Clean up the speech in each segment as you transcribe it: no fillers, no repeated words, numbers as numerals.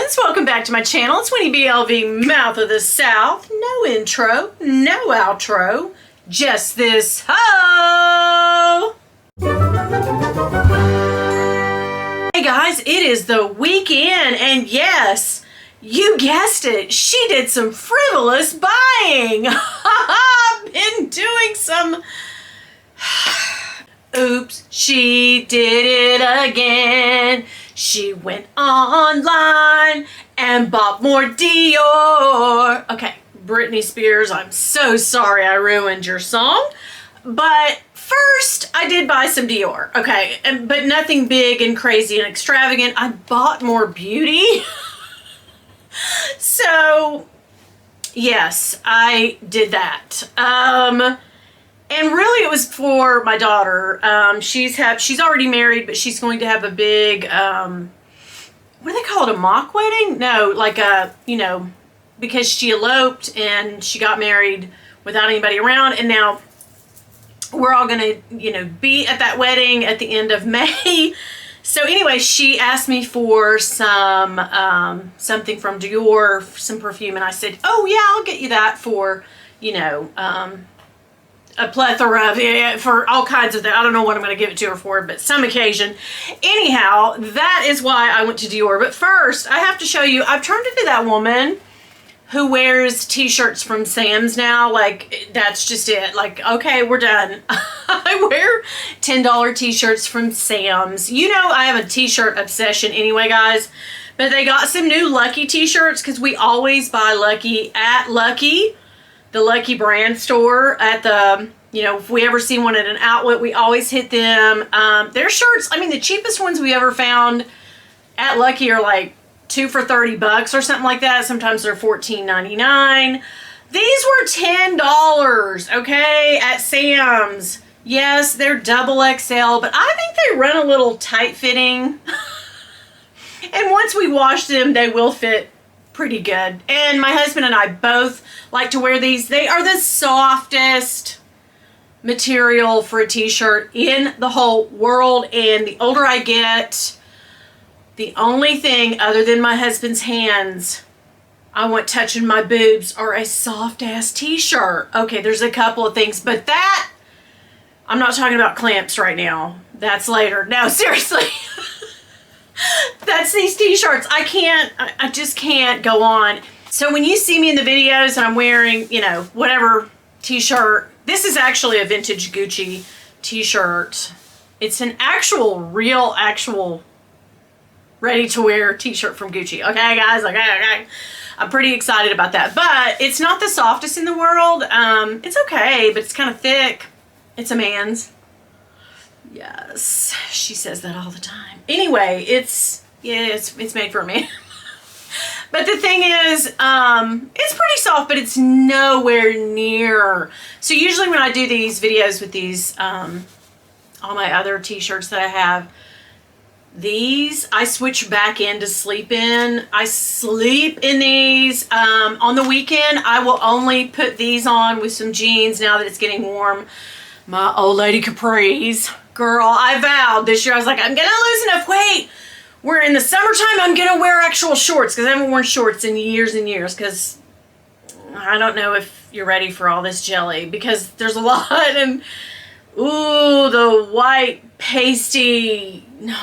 friends, welcome back to my channel. It's Winnie BLV, Mouth of the South. No intro, no outro, just this ho! Hey guys, it is the weekend, and yes, you guessed it, she did some frivolous buying. I've been doing some... Oops, she did it again. She went online and bought more Dior. Okay, Britney Spears, I'm so sorry I ruined your song. But first, I did buy some Dior, okay? But nothing big and crazy and extravagant. I bought more beauty. So, yes, I did that. And really it was for my daughter. She's already married, but she's going to have a big, what do they call it, a mock wedding? No, like a, because she eloped and she got married without anybody around, and now we're all going to, be at that wedding at the end of May. So anyway, she asked me for some, something from Dior, some perfume, and I said, oh yeah, I'll get you that for, a plethora of, for all kinds of that. I don't know what I'm going to give it to her for, but some occasion. Anyhow, that is why I went to Dior. But first, I have to show you, I've turned into that woman who wears t-shirts from Sam's now. Like, that's just it. Like, okay, we're done. I wear $10 t-shirts from Sam's. I have a t-shirt obsession anyway, guys. But they got some new Lucky t-shirts because we always buy Lucky at Lucky, the Lucky brand store at the, if we ever see one at an outlet, we always hit them. Their shirts, the cheapest ones we ever found at Lucky are like 2 for $30 or something like that. Sometimes they're $14.99. These were $10, okay, at Sam's. Yes, they're double XL, but I think they run a little tight fitting. And once we wash them, they will fit pretty good. And my husband and I both like to wear these. They are the softest material for a t-shirt in the whole world, and the older I get, the only thing other than my husband's hands I want touching my boobs are a soft ass t-shirt. Okay, there's a couple of things, but that, I'm not talking about clamps right now. That's later. No, seriously. That's these t-shirts. I just can't go on. So when you see me in the videos and I'm wearing, whatever t-shirt, this is actually a vintage Gucci t-shirt. It's an actual ready-to-wear t-shirt from Gucci. Okay, guys? Okay. I'm pretty excited about that. But it's not the softest in the world. It's okay, but it's kind of thick. It's a man's. Yes, she says that all the time. Anyway, it's made for a man. But the thing is, it's pretty soft, but it's nowhere near. So usually when I do these videos with these, all my other t-shirts that I have, these I switch back in to sleep in. I sleep in these. On the weekend, I will only put these on with some jeans now that it's getting warm. My old lady capris. Girl, I vowed this year, I was like, I'm gonna lose enough weight. We're in the summertime, I'm gonna wear actual shorts, because I haven't worn shorts in years and years, because I don't know if you're ready for all this jelly, because there's a lot, and ooh, the white pasty, no.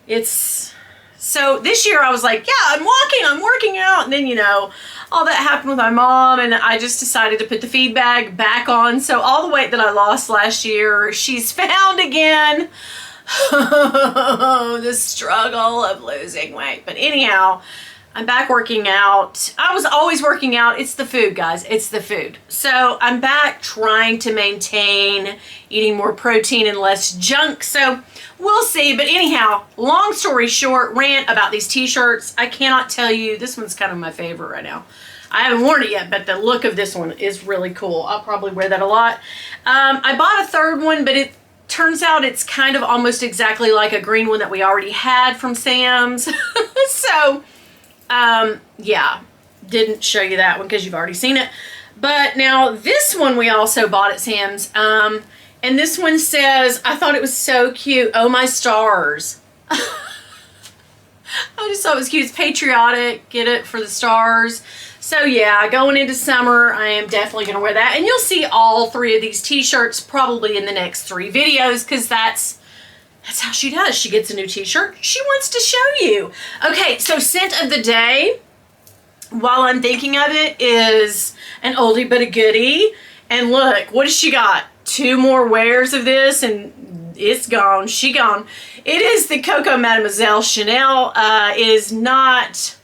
It's, so this year I was like, yeah, I'm working out, and then, all that happened with my mom, and I just decided to put the feed bag back on. So all the weight that I lost last year, she's found again. The struggle of losing weight. But anyhow, I'm back working out. I was always working out. It's the food, guys. It's the food. So I'm back trying to maintain eating more protein and less junk. So we'll see. But anyhow, long story short, rant about these t-shirts. I cannot tell you. This one's kind of my favorite right now. I haven't worn it yet, but the look of this one is really cool. I'll probably wear that a lot. I bought a third one, but it turns out it's kind of almost exactly like a green one that we already had from Sam's. So, yeah, didn't show you that one because you've already seen it. But now this one we also bought at Sam's. And this one says, I thought it was so cute, oh my stars. I just thought it was cute. It's patriotic. Get it for the stars. So yeah, going into summer, I am definitely going to wear that. And you'll see all 3 of these t-shirts probably in the next 3 videos because that's how she does. She gets a new t-shirt. She wants to show you. Okay, so scent of the day, while I'm thinking of it, is an oldie but a goodie. And look, what has she got? 2 more wears of this and it's gone. She gone. It is the Coco Mademoiselle Chanel. It is not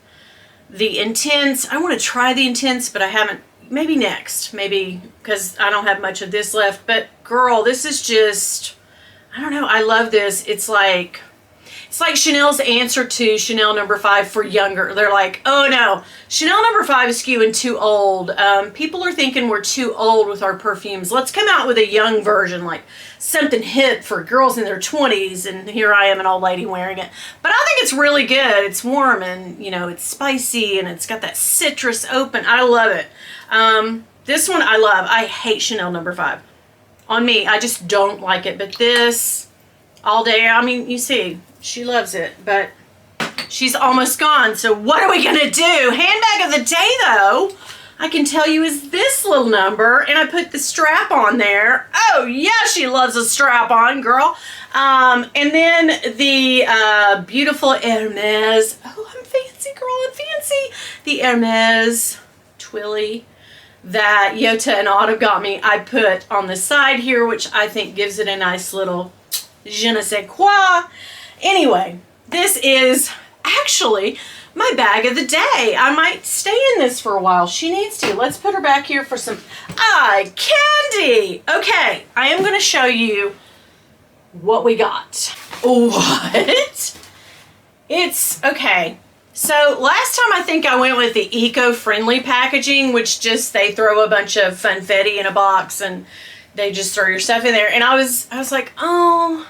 the Intense. I want to try the Intense, but I haven't. Maybe next. Maybe because I don't have much of this left. But girl, this is just, I don't know. I love this. It's like Chanel's answer to Chanel No. 5 for younger. They're like, oh no, Chanel No. 5 is skewing too old. People are thinking we're too old with our perfumes. Let's come out with a young version, like something hip for girls in their 20s. And here I am, an old lady wearing it. But I think it's really good. It's warm and, you know, it's spicy and it's got that citrus open. I love it. This one I love. I hate Chanel No. 5. On me, I just don't like it. But this, all day, I mean, you see, she loves it, but she's almost gone. So what are we gonna do? Handbag of the day, though, I can tell you is this little number, and I put the strap on there. Oh yeah, she loves a strap on, girl. And then the beautiful Hermes. Oh, I'm fancy, girl. I'm fancy. The Hermes Twilly that Yota and Otto got me. I put on the side here, which I think gives it a nice little je ne sais quoi. Anyway, this is actually my bag of the day. I might stay in this for a while. She needs to. Let's put her back here for some eye candy. Okay, I am going to show you what we got. What? It's, okay. So last time I think I went with the eco-friendly packaging, which just, they throw a bunch of funfetti in a box and they just throw your stuff in there. And I was like, oh,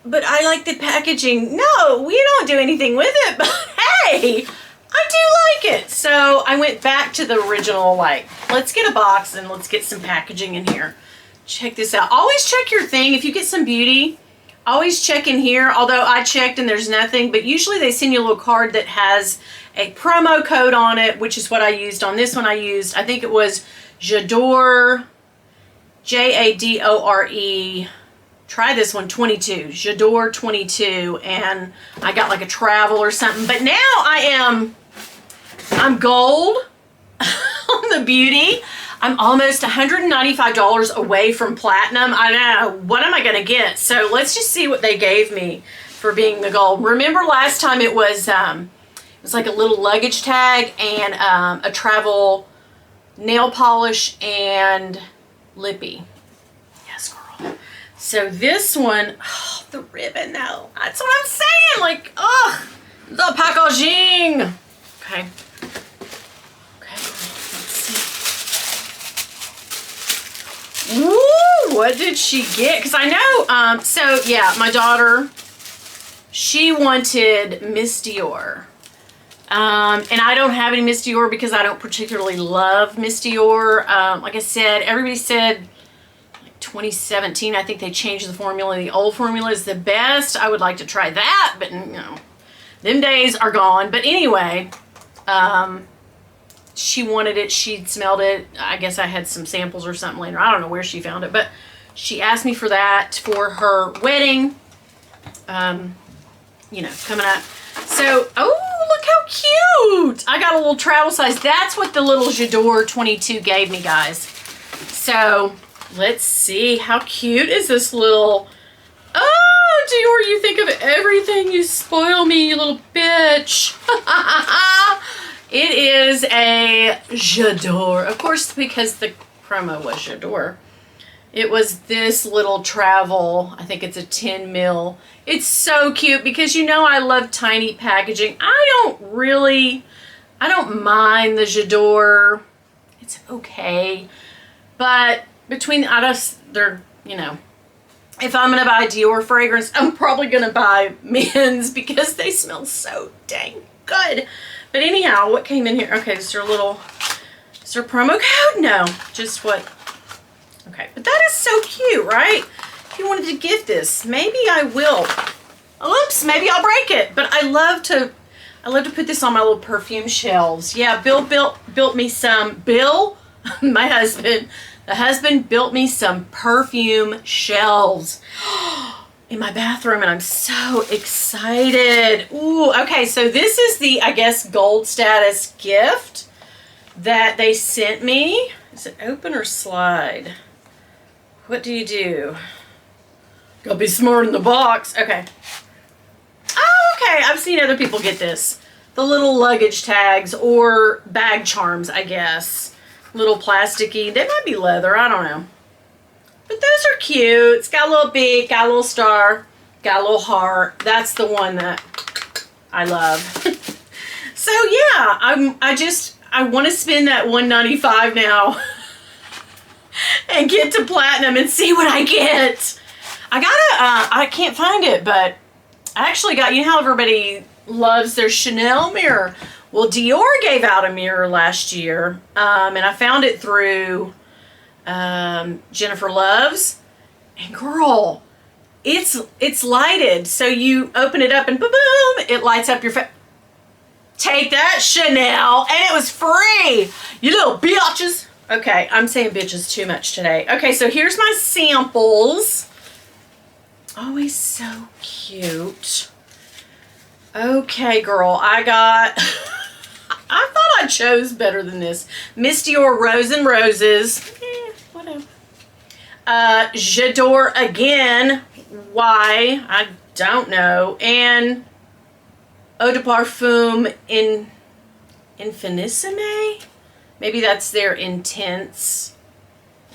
but I like the packaging. No, we don't do anything with it, but hey, I do like it. So I went back to the original, like, let's get a box and let's get some packaging in here. Check this out. Always check your thing. If you get some beauty, always check in here. Although I checked and there's nothing, but usually they send you a little card that has a promo code on it, which is what I used on this one. I think it was J'adore, Jadore. Try this one, 22, J'adore 22, and I got like a travel or something. But now I'm gold on the beauty. I'm almost $195 away from platinum. I know, what am I gonna get? So let's just see what they gave me for being the gold. Remember last time it was like a little luggage tag and a travel nail polish and lippy. Yes, girl. So this one, oh, the ribbon though. That's what I'm saying. Like, oh, the packaging. Okay. Okay, let's see. Ooh, what did she get? Because I know, so yeah, my daughter, she wanted Miss Dior. And I don't have any Miss Dior because I don't particularly love Miss Dior. Like I said, everybody said, 2017, I think they changed the formula. The old formula is the best. I would like to try that, but you know, them days are gone. But anyway, she wanted it. She smelled it. I guess I had some samples or something later. I don't know where she found it, but she asked me for that for her wedding. You know, coming up. So, oh, look how cute. I got a little travel size. That's what the little J'adore 22 gave me, guys. So, let's see. How cute is this little... Oh, Dior, you think of everything. You spoil me, you little bitch. It is a J'adore. Of course, because the promo was J'adore. It was this little travel. I think it's a 10 mil. It's so cute because you know I love tiny packaging. I don't mind the J'adore. It's okay. But between us, they're, you know, if I'm going to buy Dior fragrance, I'm probably going to buy men's because they smell so dang good. But anyhow, what came in here? Okay, is there a promo code? No, just what... Okay, but that is so cute, right? If you wanted to gift this, maybe I will Oops, maybe I'll break it. But I love to put this on my little perfume shelves. Yeah, Bill built me some. Bill, my husband, the husband built me some perfume shelves in my bathroom, and I'm so excited. Ooh, okay, so this is the, I guess, gold status gift that they sent me. Is it open or slide? What do you do? Gotta be smart in the box. Okay. Oh, okay, I've seen other people get this. The little luggage tags or bag charms, I guess. Little plasticky. They might be leather, I don't know. But those are cute. It's got a little beak, got a little star, got a little heart. That's the one that I love. So yeah, I want to spend that $195 now and get to platinum and see what I get. I can't find it, but I actually got, you know how everybody loves their Chanel mirror? Well, Dior gave out a mirror last year, and I found it through Jennifer Love's, and girl, it's lighted, so you open it up and boom, it lights up your face. Take that, Chanel, and it was free, you little bitches. Okay, I'm saying bitches too much today. Okay, so here's my samples. Always so cute. Okay, girl, I got I thought I chose better than this. Miss Dior Rose and Roses. Whatever. J'adore again. Why? I don't know. And Eau de Parfum Infinissime? Maybe that's their intense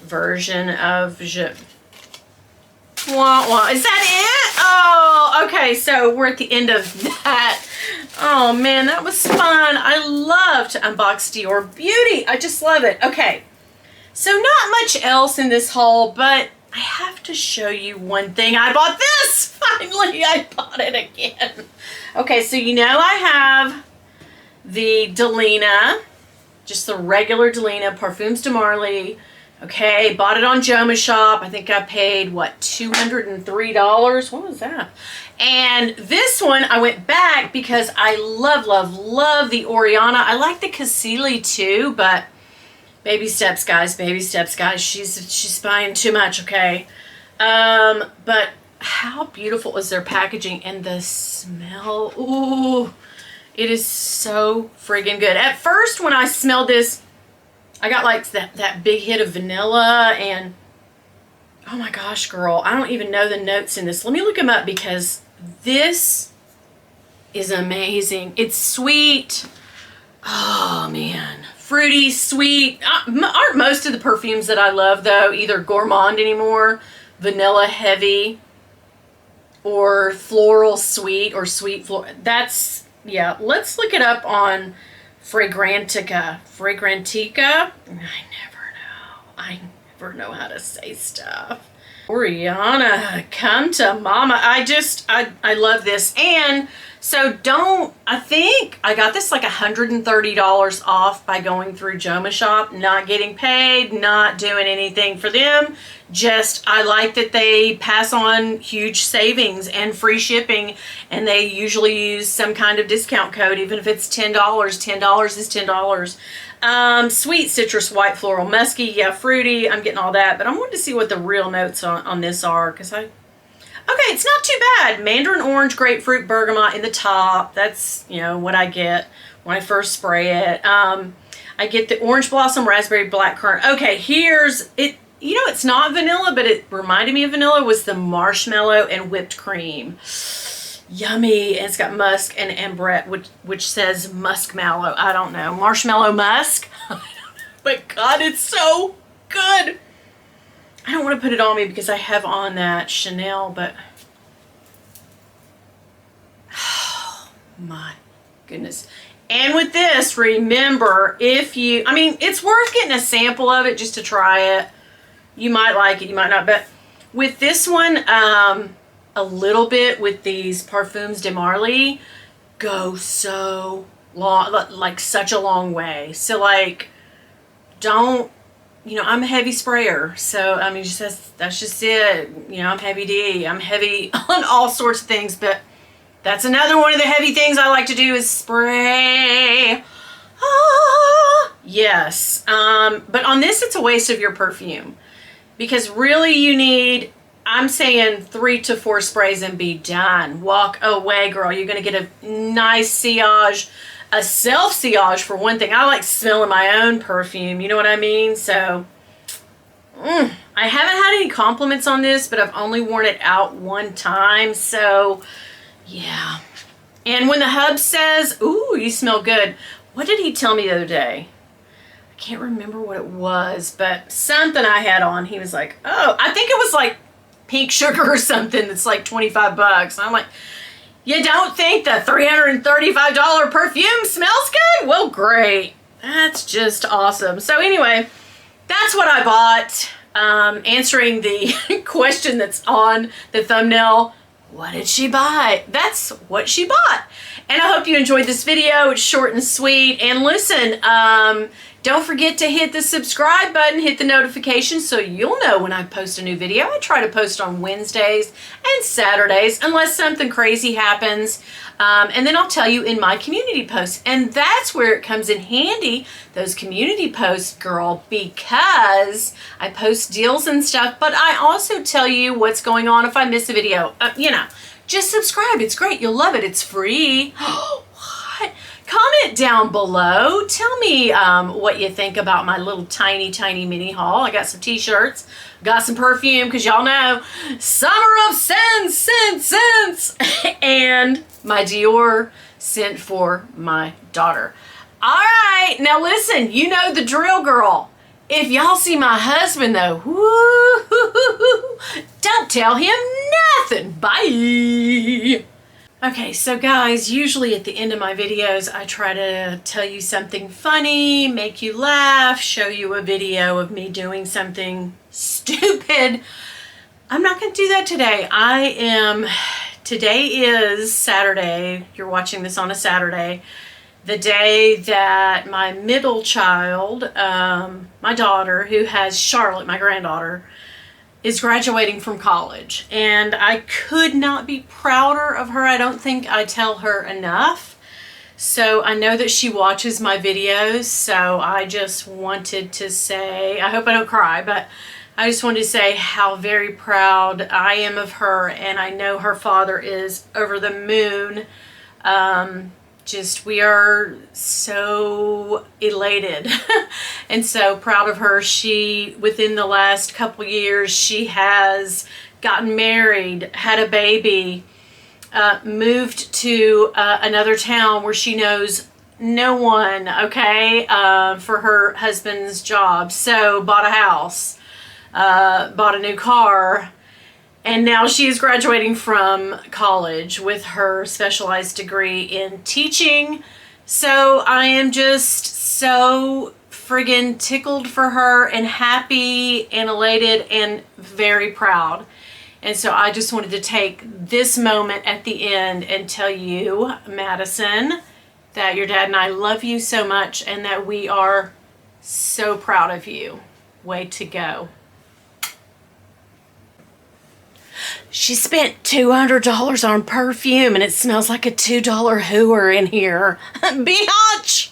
version of Wah, wah. Is that it? Oh, okay. So we're at the end of that. Oh man, that was fun. I love to unbox Dior Beauty. I just love it. Okay. So not much else in this haul, but I have to show you one thing. I bought this. Finally, I bought it again. Okay, so you know I have the Delina, just the regular Delina, Parfums de Marly. Okay, bought it on Joma Shop. I think I paid, what, $203? What was that? And this one, I went back because I love, love, love the Oriana. I like the Cassili too, but baby steps, guys. Baby steps, guys. She's buying too much, okay? But how beautiful is their packaging and the smell? Ooh, it is so friggin' good. At first, when I smelled this, I got like that big hit of vanilla, and oh my gosh, girl, I don't even know the notes in this. Let me look them up because this is amazing. It's sweet. Oh man, fruity, sweet. Aren't most of the perfumes that I love though either gourmand anymore, vanilla heavy, or floral sweet or sweet floral? That's, yeah, let's look it up on Fragrantica. I never know how to say stuff. Oriana, come to mama. I love this. And so I think I got this like $130 off by going through Joma Shop, not getting paid, not doing anything for them. Just, I like that they pass on huge savings and free shipping, and they usually use some kind of discount code, even if it's $10. $10 is $10. Sweet citrus, white floral, musky, yeah, fruity. I'm getting all that, but I wanted to see what the real notes on this are, because okay, it's not too bad. Mandarin orange, grapefruit, bergamot in the top. That's, you know, what I get when I first spray it. I get the orange blossom, raspberry, blackcurrant. Okay, here's it. You know, it's not vanilla, but it reminded me of vanilla, was the marshmallow and whipped cream. Yummy. And it's got musk and ambrette, which says musk mallow. I don't know. Marshmallow musk? I don't know. But God, it's so good. I don't want to put it on me because I have on that Chanel, but oh my goodness. And with this, remember, it's worth getting a sample of it just to try it. You might like it, you might not, but with this one, a little bit with these Parfums de Marly go so long, like such a long way. So like, don't, you know, I'm a heavy sprayer, so I mean, that's just it. You know, I'm heavy D. I'm heavy on all sorts of things, but That's another one of the heavy things I like to do is spray. Ah, yes. But on this, it's a waste of your perfume. Because really you need, I'm saying 3 to 4 sprays and be done. Walk away, girl. You're going to get a nice sillage, a self-sillage for one thing. I like smelling my own perfume. You know what I mean? So, I haven't had any compliments on this, but I've only worn it out one time. So, yeah. And when the hub says, ooh, you smell good. What did he tell me the other day? I can't remember what it was, but something I had on. He was like, oh, I think it was like pink sugar or something that's like 25 bucks. And I'm like, you don't think the $335 perfume smells good? Well, great. That's just awesome. So anyway, that's what I bought. Answering the question that's on the thumbnail. What did she buy? That's what she bought. And I hope you enjoyed this video. It's short and sweet. And listen, don't forget to hit the subscribe button, hit the notification so you'll know when I post a new video. I try to post on Wednesdays and Saturdays unless something crazy happens. And then I'll tell you in my community posts. And that's where it comes in handy, those community posts, girl, because I post deals and stuff, but I also tell you what's going on if I miss a video. You know, just subscribe. It's great. You'll love it. It's free. What? Comment down below. Tell me what you think about my little tiny mini haul. I got some t-shirts, got some perfume, because y'all know summer of scents, and my Dior scent for my daughter. All right, now listen, you know the drill, girl. If y'all see my husband though, don't tell him nothing. Bye. Okay, so guys, usually at the end of my videos, I try to tell you something funny, make you laugh, show you a video of me doing something stupid. I'm not going to do that today. Today is Saturday. You're watching this on a Saturday. The day that my middle child, my daughter, who has Charlotte, my granddaughter, is graduating from college. And I could not be prouder of her. I don't think I tell her enough. So I know that she watches my videos. So I just wanted to say, I hope I don't cry, but I just wanted to say how very proud I am of her. And I know her father is over the moon. We are so elated and so proud of her. Within the last couple years, she has gotten married, had a baby, moved to another town where she knows no one, okay, for her husband's job. So bought a house, bought a new car. And now she is graduating from college with her specialized degree in teaching. So I am just so friggin' tickled for her and happy and elated and very proud. And so I just wanted to take this moment at the end and tell you, Madison, that your dad and I love you so much and that we are so proud of you. Way to go. She spent $200 on perfume and it smells like a $2 hooer in here. Biatch!